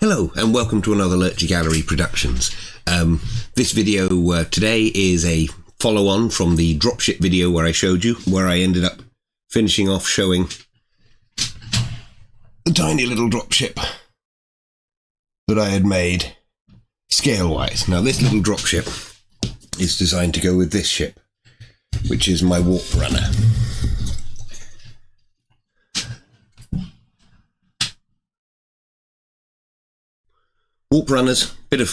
Hello and welcome to another LurcherGallery Productions. This video today is a follow-on from the dropship video where I showed you, where I ended up finishing off showing the tiny little dropship that I had made scale-wise. Now this little dropship is designed to go with this ship, which is my Warprunner. Warprunners, bit of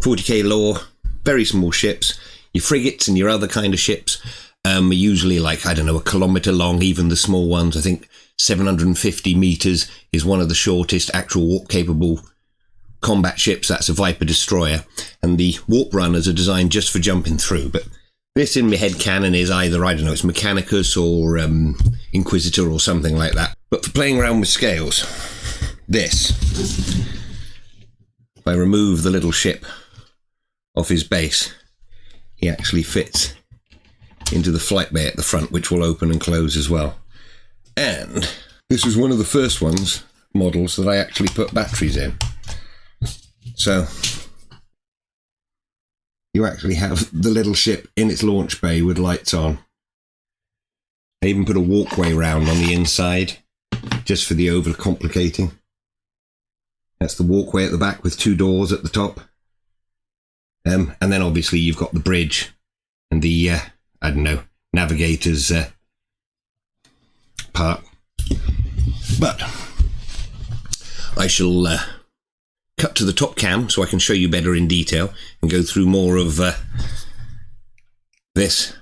40k lore, very small ships. Your frigates and your other kind of ships are usually like, I don't know, a kilometre long, even the small ones. I think 750 metres is one of the shortest actual warp-capable combat ships. That's a Viper destroyer. And the Warprunners are designed just for jumping through. But this in my head canon is either, I don't know, it's Mechanicus or Inquisitor or something like that. But for playing around with scales, this... If I remove the little ship off his base, he actually fits into the flight bay at the front, which will open and close as well. And this was one of the first models that I actually put batteries in. So you actually have the little ship in its launch bay with lights on. I even put a walkway round on the inside just for the overcomplicating. That's the walkway at the back with two doors at the top. And then obviously you've got the bridge and the, I don't know, navigator's part. But I shall cut to the top cam so I can show you better in detail and go through more of this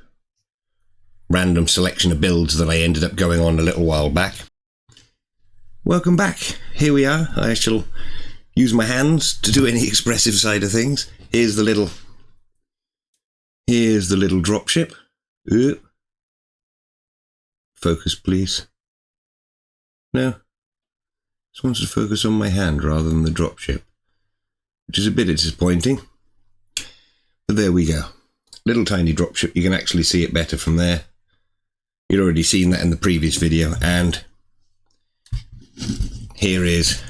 random selection of builds that I ended up going on a little while back. Welcome back. Here we are. I shall use my hands to do any expressive side of things. Here's the little dropship. Focus, please. No. Just wants to focus on my hand rather than the dropship, which is a bit disappointing. But there we go. Little tiny dropship. You can actually see it better from there. You'd already seen that in the previous video, and here is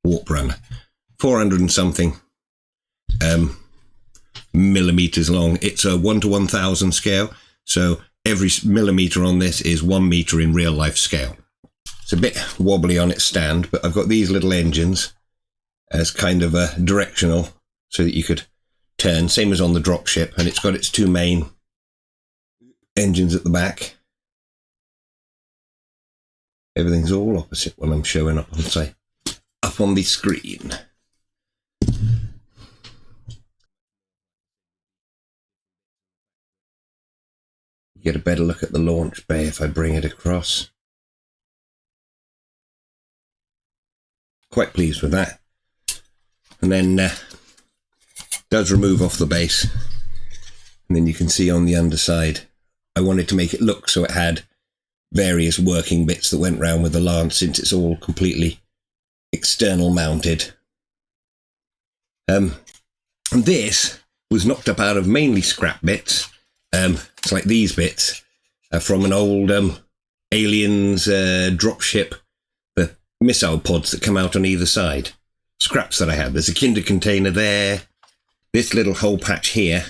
Warprunner, 400 and something millimeters long. It's a 1 to 1000 scale, so every millimeter on this is 1 meter in real life scale. It's a bit wobbly on its stand, but I've got these little engines as kind of a directional so that you could turn, same as on the dropship, and it's got its two main engines at the back. Everything's all opposite when I'm showing up on the screen. You get a better look at the launch bay if I bring it across. Quite pleased with that. And then does remove off the base. And then you can see on the underside, I wanted to make it look so it had various working bits that went round with the lance, since it's all completely external mounted. And this was knocked up out of mainly scrap bits. It's like these bits from an old Aliens dropship, the missile pods that come out on either side. Scraps that I had. There's a Kinder container there. This little hole patch here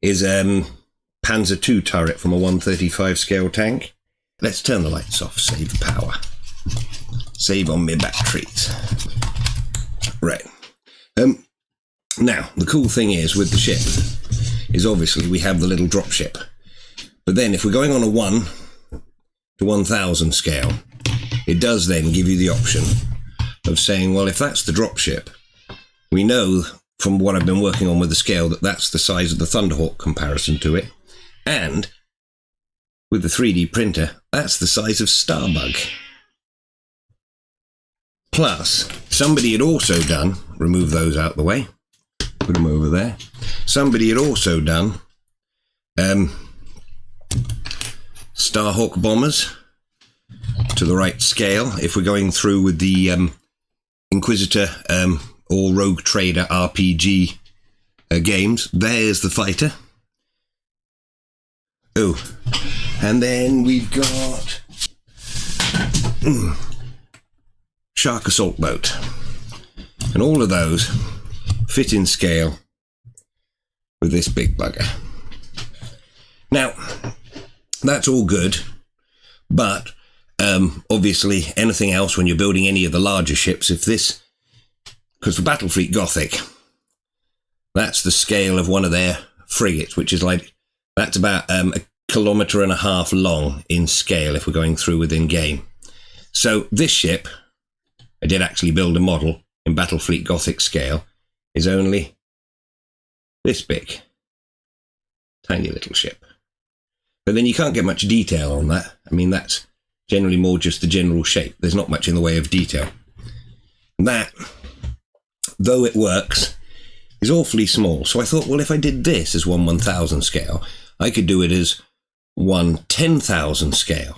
is Panzer II turret from a 135 scale tank. Let's turn the lights off, save power. Save on my batteries. Right. Now, the cool thing is with the ship is obviously we have the little dropship. But then if we're going on a 1 to 1000 scale, it does then give you the option of saying, well, if that's the dropship, we know from what I've been working on with the scale that that's the size of the Thunderhawk comparison to it. And with the 3D printer, that's the size of Starbug. Plus, somebody had also done, remove those out the way, put them over there. Somebody had also done Starhawk bombers to the right scale. If we're going through with the Inquisitor or Rogue Trader RPG games, there's the fighter. Oh, and then we've got Shark Assault Boat. And all of those fit in scale with this big bugger. Now, that's all good, but obviously anything else when you're building any of the larger ships, if this, because for Battlefleet Gothic, that's the scale of one of their frigates, which is like, that's about 1.5 kilometers long in scale if we're going through within game. So this ship, I did actually build a model in Battlefleet Gothic scale, is only this big. Tiny little ship. But then you can't get much detail on that. I mean, that's generally more just the general shape. There's not much in the way of detail. And that, though it works, is awfully small. So I thought, well, if I did this as 1/1000 scale, I could do it as 1/10,000 scale.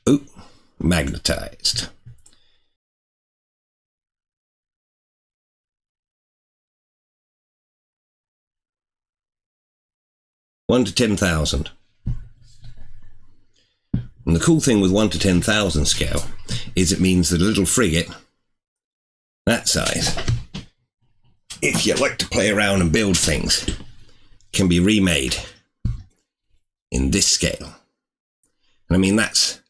Ooh, magnetized. One to 10,000. And the cool thing with 1 to 10,000 scale is it means that a little frigate that size, if you like to play around and build things, can be remade in this scale. And I mean, that's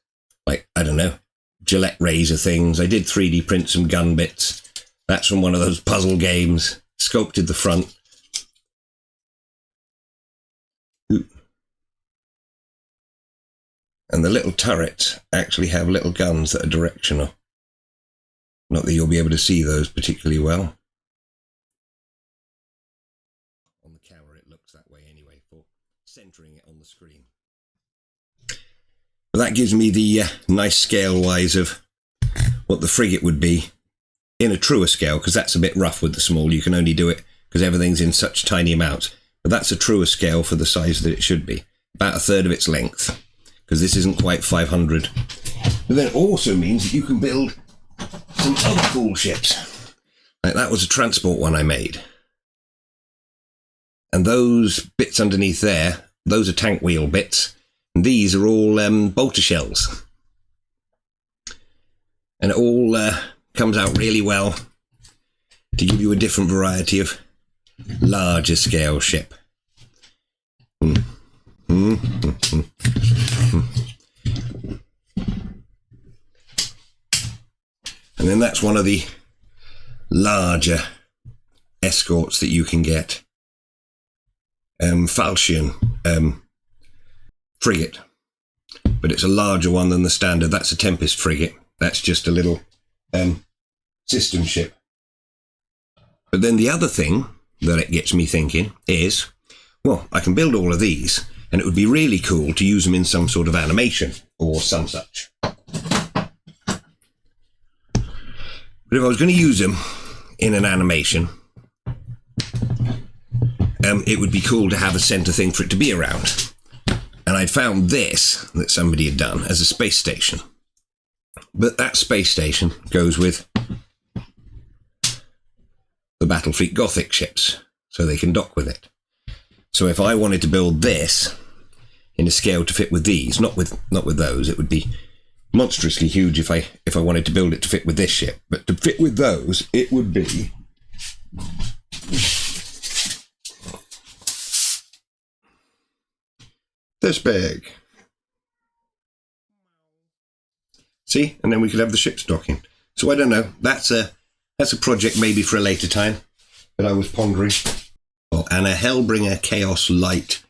like, I don't know, Gillette razor things. I did 3D print some gun bits. That's from one of those puzzle games. Sculpted the front. And the little turrets actually have little guns that are directional. Not that you'll be able to see those particularly well. On the camera it looks that way anyway, for centering it on the screen. But that gives me the nice scale-wise of what the frigate would be in a truer scale, because that's a bit rough with the small. You can only do it because everything's in such tiny amounts. But that's a truer scale for the size that it should be. About 1/3 of its length. Because this isn't quite 500. But then it also means that you can build some other cool ships. Like that was a transport one I made. And those bits underneath there, those are tank wheel bits. And these are all bolter shells. And it all comes out really well to give you a different variety of larger scale ship. And then that's one of the larger escorts that you can get. Falchion frigate, but it's a larger one than the standard. That's a Tempest frigate. That's just a little system ship. But then the other thing that it gets me thinking is, well, I can build all of these, and it would be really cool to use them in some sort of animation or some such. But if I was going to use them in an animation, it would be cool to have a center thing for it to be around. And I'd found this that somebody had done as a space station. But that space station goes with the Battlefleet Gothic ships, so they can dock with it. So if I wanted to build this in a scale to fit with these, not with those, it would be monstrously huge if I wanted to build it to fit with this ship. But to fit with those, it would be this big. See? And then we could have the ships docking. So I don't know. That's a project maybe for a later time that I was pondering. Oh, and a Hellbringer Chaos Light,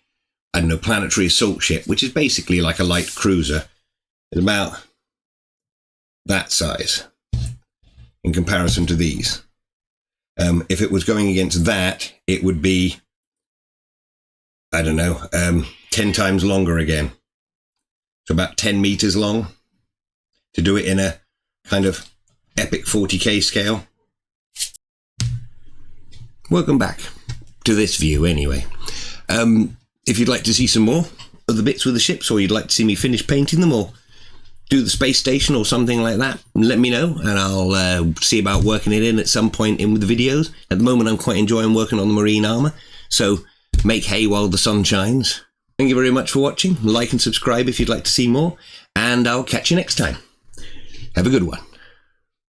I don't know, planetary assault ship, which is basically like a light cruiser. It's about that size in comparison to these. If it was going against that, it would be, I don't know, 10 times longer again. So about 10 meters long to do it in a kind of epic 40k scale. Welcome back to this view anyway. If you'd like to see some more of the bits with the ships, or you'd like to see me finish painting them, or do the space station or something like that, let me know, and I'll see about working it in at some point in with the videos. At the moment I'm quite enjoying working on the marine armour, so make hay while the sun shines. Thank you very much for watching. Like and subscribe if you'd like to see more, and I'll catch you next time. Have a good one.